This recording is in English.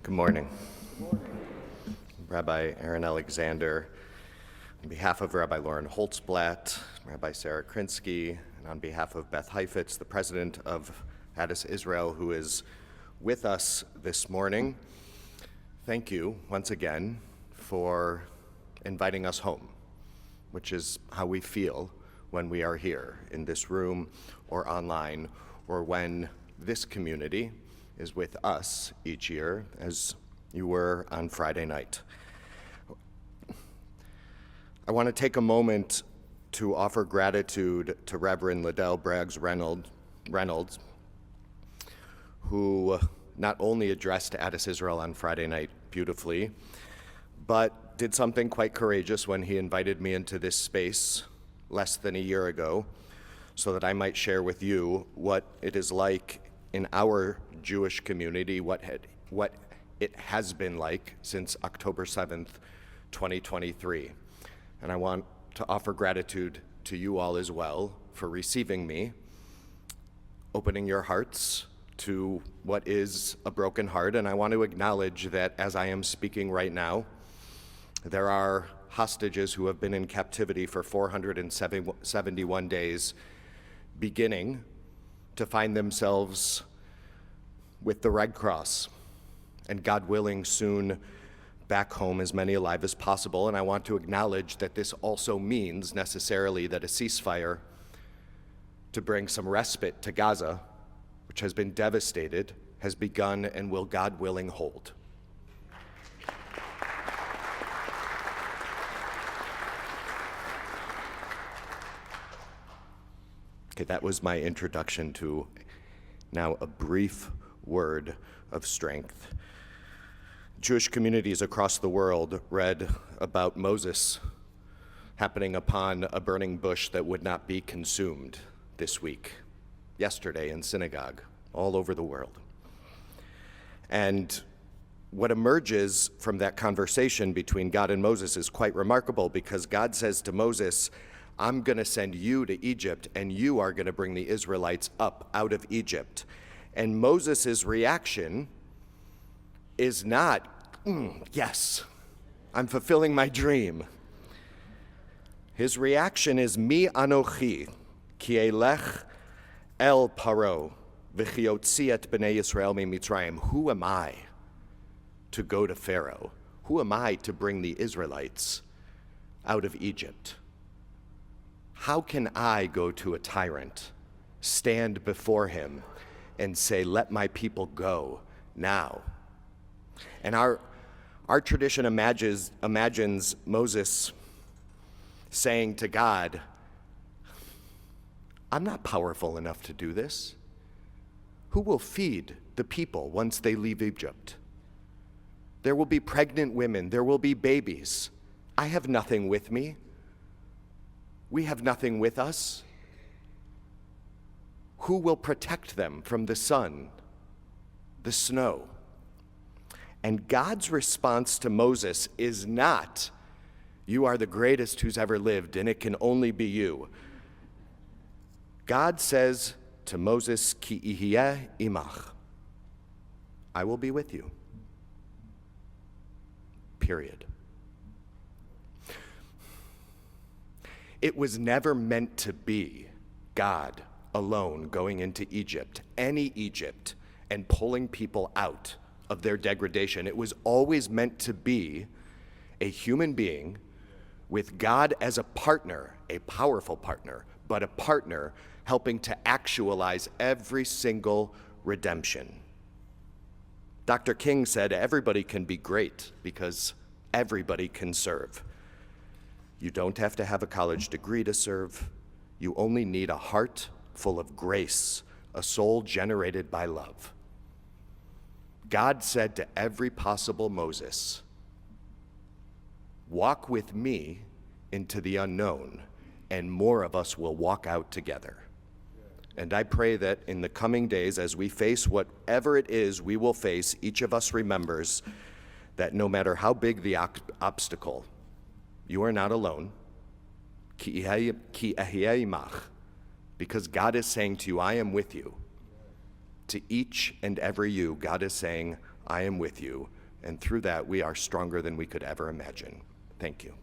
Good morning. Rabbi Aaron Alexander, on behalf of Rabbi Lauren Holtzblatt, Rabbi Sarah Krinsky, and on behalf of Beth Heifetz, the president of Addis Israel, who is with us this morning, thank you once again for inviting us home, which is how we feel when we are here in this room or online, or when this community is with us each year, as you were on Friday night. I want to take a moment to offer gratitude to Reverend Liddell Braggs Reynolds, who not only addressed Addis Israel on Friday night beautifully, but did something quite courageous when he invited me into this space less than a year ago so that I might share with you what it is like in our Jewish community, what it has been like since October 7th, 2023. And I want to offer gratitude to you all as well for receiving me, opening your hearts to what is a broken heart. And I want to acknowledge that as I am speaking right now, there are hostages who have been in captivity for 471 days, beginning to find themselves with the Red Cross, and God willing, soon back home, as many alive as possible. And I want to acknowledge that this also means necessarily that a ceasefire to bring some respite to Gaza, which has been devastated, has begun and will, God willing, hold. Okay, that was my introduction to now a brief word of strength. Jewish communities across the world read about Moses happening upon a burning bush that would not be consumed this week, yesterday in synagogue, all over the world. And what emerges from that conversation between God and Moses is quite remarkable, because God says to Moses, I'm going to send you to Egypt, and you are going to bring the Israelites up out of Egypt. And Moses' reaction is not, yes, I'm fulfilling my dream. His reaction is, Mi anochi, ki elech el paro, v'chiotzi et b'nei Yisrael mi'Mitzrayim. Who am I to go to Pharaoh? Who am I to bring the Israelites out of Egypt? How can I go to a tyrant, stand before him, and say, let my people go now? And our tradition imagines Moses saying to God, I'm not powerful enough to do this. Who will feed the people once they leave Egypt? There will be pregnant women, there will be babies. I have nothing with me. We have nothing with us. Who will protect them from the sun, the snow? And God's response to Moses is not, you are the greatest who's ever lived, and it can only be you. God says to Moses, Ki Ehiyeh Imakh, I will be with you. Period. It was never meant to be God alone going into Egypt, any Egypt, and pulling people out of their degradation. It was always meant to be a human being with God as a partner, a powerful partner, but a partner helping to actualize every single redemption. Dr. King said, everybody can be great because everybody can serve. You don't have to have a college degree to serve. You only need a heart full of grace, a soul generated by love. God said to every possible Moses, walk with me into the unknown, and more of us will walk out together. And I pray that in the coming days, as we face whatever it is we will face, each of us remembers that no matter how big the obstacle, you are not alone. Ki Ehiyeh Imakh, because God is saying to you, I am with you. To each and every you, God is saying, I am with you, and through that we are stronger than we could ever imagine. Thank you.